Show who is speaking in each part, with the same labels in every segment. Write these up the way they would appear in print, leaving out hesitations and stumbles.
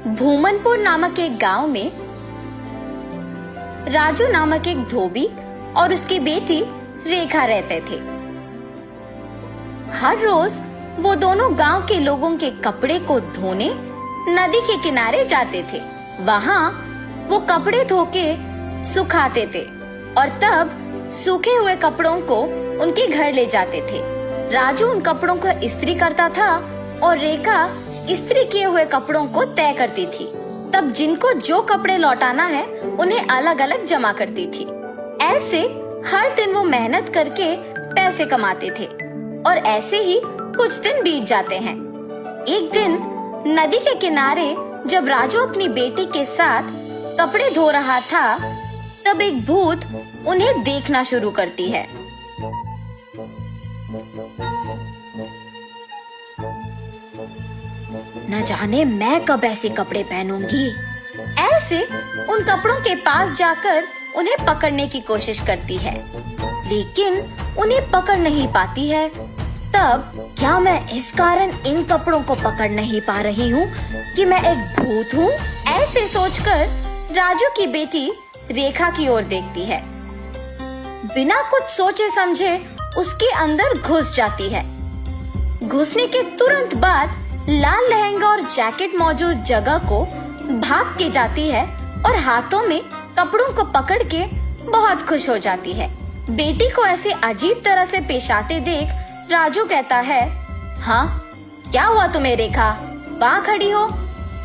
Speaker 1: भूमनपुर नामक एक गांव में राजू नामक एक धोबी और उसकी बेटी रेखा रहते थे। हर रोज वो दोनों गांव के लोगों के कपड़े को धोने नदी के किनारे जाते थे। वहां वो कपड़े धो के सुखाते थे और तब सूखे हुए कपड़ों को उनके घर ले जाते थे। राजू उन कपड़ों को इस्त्री करता था और रेखा इस्त्री किए हुए कपड़ों को तय करती थी। तब जिनको जो कपड़े लौटाना है उन्हें अलग अलग जमा करती थी। ऐसे हर दिन वो मेहनत करके पैसे कमाते थे और ऐसे ही कुछ दिन बीत जाते हैं। एक दिन नदी के किनारे जब राजू अपनी बेटी के साथ कपड़े धो रहा था, तब एक भूत उन्हें देखना शुरू करती है। न जाने मैं कब ऐसे कपड़े पहनूंगी। ऐसे उन कपड़ों के पास जाकर उन्हें पकड़ने की कोशिश करती है, लेकिन उन्हें पकड़ नहीं पाती है। तब क्या मैं इस कारण इन कपड़ों को पकड़ नहीं पा रही हूँ कि मैं एक भूत हूँ? ऐसे सोचकर राजू की बेटी रेखा की ओर देखती है। बिना कुछ सोचे समझे उसके अंदर घुस जाती है। घुसने के तुरंत बाद लाल लहंगा और जैकेट मौजूद जगह को भाग के जाती है और हाथों में कपड़ों को पकड़ के बहुत खुश हो जाती है। बेटी को ऐसे अजीब तरह से पेश आते देख राजू कहता है, हाँ क्या हुआ तुम्हें रेखा? वहाँ खड़ी हो,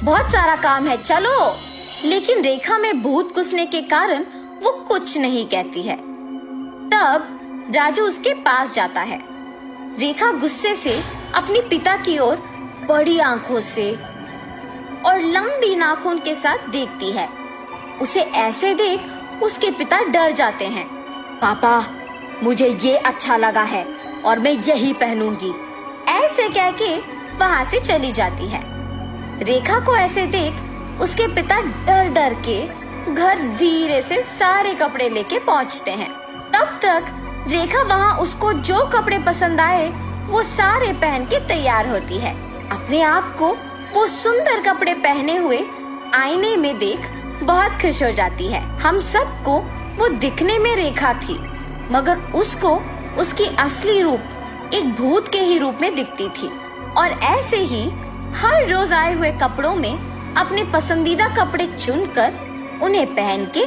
Speaker 1: बहुत सारा काम है, चलो। लेकिन रेखा में भूत घुसने के कारण वो कुछ नहीं कहती है। तब राजू उसके पास जाता है। रेखा गुस्से से अपने पिता की ओर बड़ी आंखों से और लंबी नाखून के साथ देखती है। उसे ऐसे देख उसके पिता डर जाते हैं। पापा, मुझे ये अच्छा लगा है और मैं यही पहनूंगी, ऐसे कह के वहाँ से चली जाती है। रेखा को ऐसे देख उसके पिता डर डर के घर धीरे से सारे कपड़े लेके पहुँचते हैं। तब तक रेखा वहाँ उसको जो कपड़े पसंद आए वो सारे पहन के तैयार होती है। अपने आप को वो सुंदर कपड़े पहने हुए आईने में देख बहुत खुश हो जाती है। हम सबको वो दिखने में रेखा थी, मगर उसको उसकी असली रूप एक भूत के ही रूप में दिखती थी। और ऐसे ही हर रोज आए हुए कपड़ों में अपने पसंदीदा कपड़े चुनकर उन्हें पहन के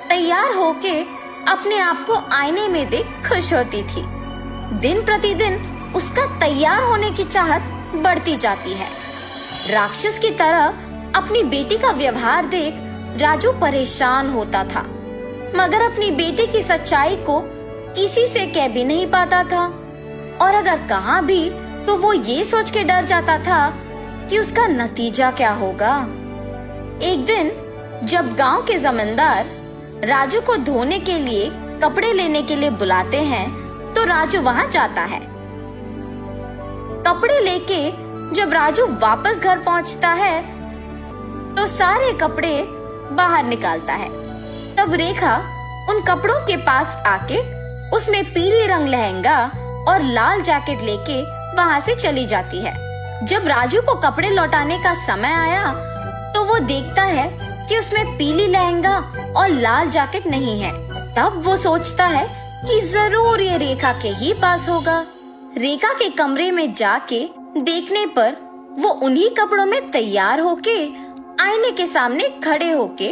Speaker 1: तैयार होके अपने आप को आईने में देख खुश होती थी। दिन प्रतिदिन उसका तैयार होने की चाहत बढ़ती जाती है। राक्षस की तरह अपनी बेटी का व्यवहार देख राजू परेशान होता था, मगर अपनी बेटी की सच्चाई को किसी से कह भी नहीं पाता था, और अगर कहा भी तो वो ये सोच के डर जाता था कि उसका नतीजा क्या होगा। एक दिन जब गांव के जमींदार राजू को धोने के लिए कपड़े लेने के लिए बुलाते हैं, तो राजू वहां जाता है। कपड़े लेके जब राजू वापस घर पहुंचता है तो सारे कपड़े बाहर निकालता है। तब रेखा उन कपड़ों के पास आके उसमें पीले रंग लहंगा और लाल जैकेट लेके वहां से चली जाती है। जब राजू को कपड़े लौटाने का समय आया तो वो देखता है कि उसमें पीली लहंगा और लाल जैकेट नहीं है। तब वो सोचता है कि जरूर ये रेखा के ही पास होगा। रेखा के कमरे में जाके देखने पर वो उन्हीं कपड़ों में तैयार होके आईने के सामने खड़े होके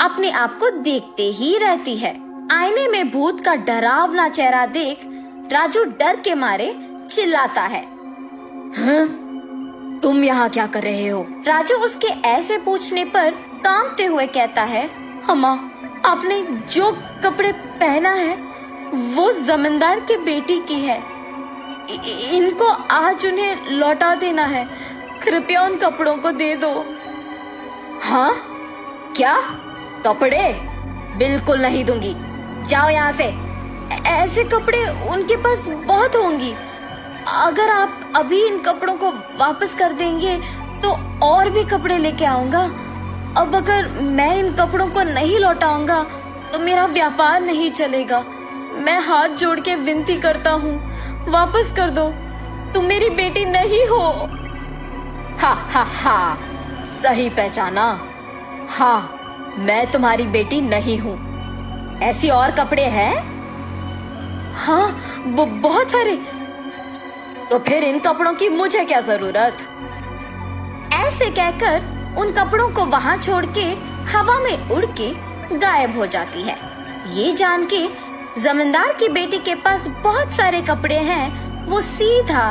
Speaker 1: अपने आप को देखते ही रहती है। आईने में भूत का डरावना चेहरा देख राजू डर के मारे चिल्लाता है, हाँ? तुम यहाँ क्या कर रहे हो? राजू उसके ऐसे पूछने पर कांपते हुए कहता है, अम्मा, आपने जो कपड़े पहना है वो जमींदार की बेटी की है। इनको आज उन्हें लौटा देना है, कृपया उन कपड़ों को दे दो। हाँ? क्या? कपड़े? बिल्कुल नहीं दूंगी, जाओ यहाँ से। ऐसे कपड़े उनके पास बहुत होंगी, अगर आप अभी इन कपड़ों को वापस कर देंगे तो और भी कपड़े लेके आऊंगा। अब अगर मैं इन कपड़ों को नहीं लौटाऊंगा तो मेरा व्यापार नहीं चलेगा। मैं हाथ जोड़ के विनती करता हूँ, वापस कर दो, तुम मेरी बेटी नहीं हो। हा हा हा, सही पहचाना। हाँ, मैं तुम्हारी बेटी नहीं हूँ। ऐसी और कपड़े हैं? हाँ, बहुत सारे। तो फिर इन कपड़ों की मुझे क्या जरूरत? ऐसे कहकर उन कपड़ों को वहां छोड़ के हवा में उड़ के गायब हो जाती है। ये जान के जमींदार की बेटी के पास बहुत सारे कपड़े हैं, वो सीधा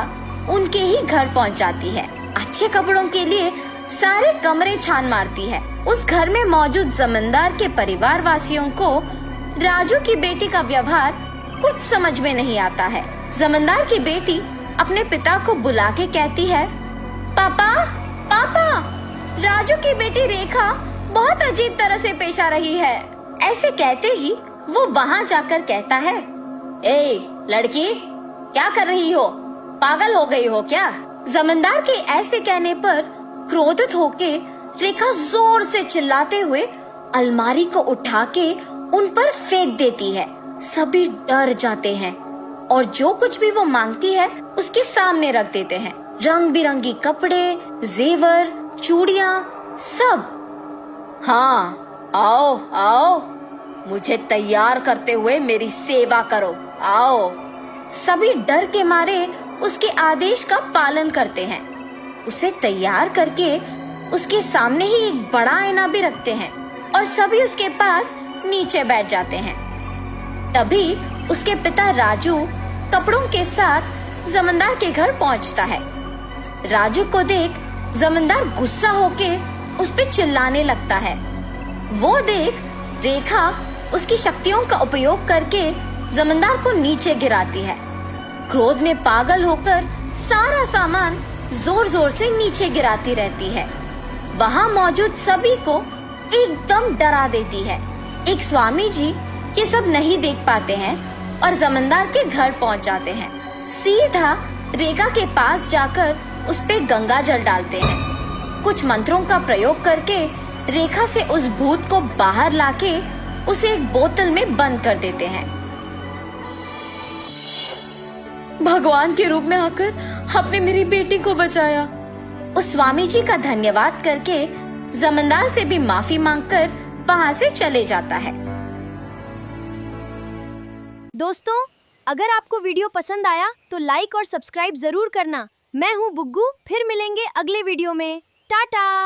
Speaker 1: उनके ही घर पहुंच जाती है। अच्छे कपड़ों के लिए सारे कमरे छान मारती है। उस घर में मौजूद जमींदार के परिवार वासियों को राजू की बेटी का व्यवहार कुछ समझ में नहीं आता है। जमींदार की बेटी अपने पिता को बुला के कहती है, पापा पापा, राजू की बेटी रेखा बहुत अजीब तरह से पेश आ रही है। ऐसे कहते ही वो वहाँ जाकर कहता है, ए लड़की, क्या कर रही हो? पागल हो गई हो क्या? जमींदार के ऐसे कहने पर क्रोधित होके रेखा जोर से चिल्लाते हुए अलमारी को उठा के उन पर फेंक देती है। सभी डर जाते हैं और जो कुछ भी वो मांगती है उसके सामने रख देते हैं। रंग बिरंगी कपड़े, जेवर, चूड़ियाँ, सब। हाँ, आओ आओ, मुझे तैयार करते हुए मेरी सेवा करो, आओ। सभी डर के मारे उसके आदेश का पालन करते हैं। उसे तैयार करके उसके सामने ही एक बड़ा आईना भी रखते हैं और सभी उसके पास नीचे बैठ जाते हैं। तभी उसके पिता राजू कपड़ों के साथ जमींदार के घर पहुंचता है। राजू को देख जमींदार गुस्सा होके उस पे चिल्लाने लगता है। वो देख रेखा उसकी शक्तियों का उपयोग करके जमींदार को नीचे गिराती है। क्रोध में पागल होकर सारा सामान जोर जोर से नीचे गिराती रहती है। वहाँ मौजूद सभी को एकदम डरा देती है। एक स्वामी जी ये सब नहीं देख पाते हैं और जमींदार के घर पहुँच जाते हैं। सीधा रेखा के पास जाकर उस पे गंगा जल डालते हैं। कुछ मंत्रों का प्रयोग करके रेखा से उस भूत को बाहर लाके उसे एक बोतल में बंद कर देते हैं। भगवान के रूप में आकर आपने मेरी बेटी को बचाया। उस स्वामी जी का धन्यवाद करके जमींदार से भी माफी मांगकर वहाँ से चले जाता है।
Speaker 2: दोस्तों, अगर आपको वीडियो पसंद आया तो लाइक और सब्सक्राइब जरूर करना। मैं हूँ बुग्गू, फिर मिलेंगे अगले वीडियो में। टाटा।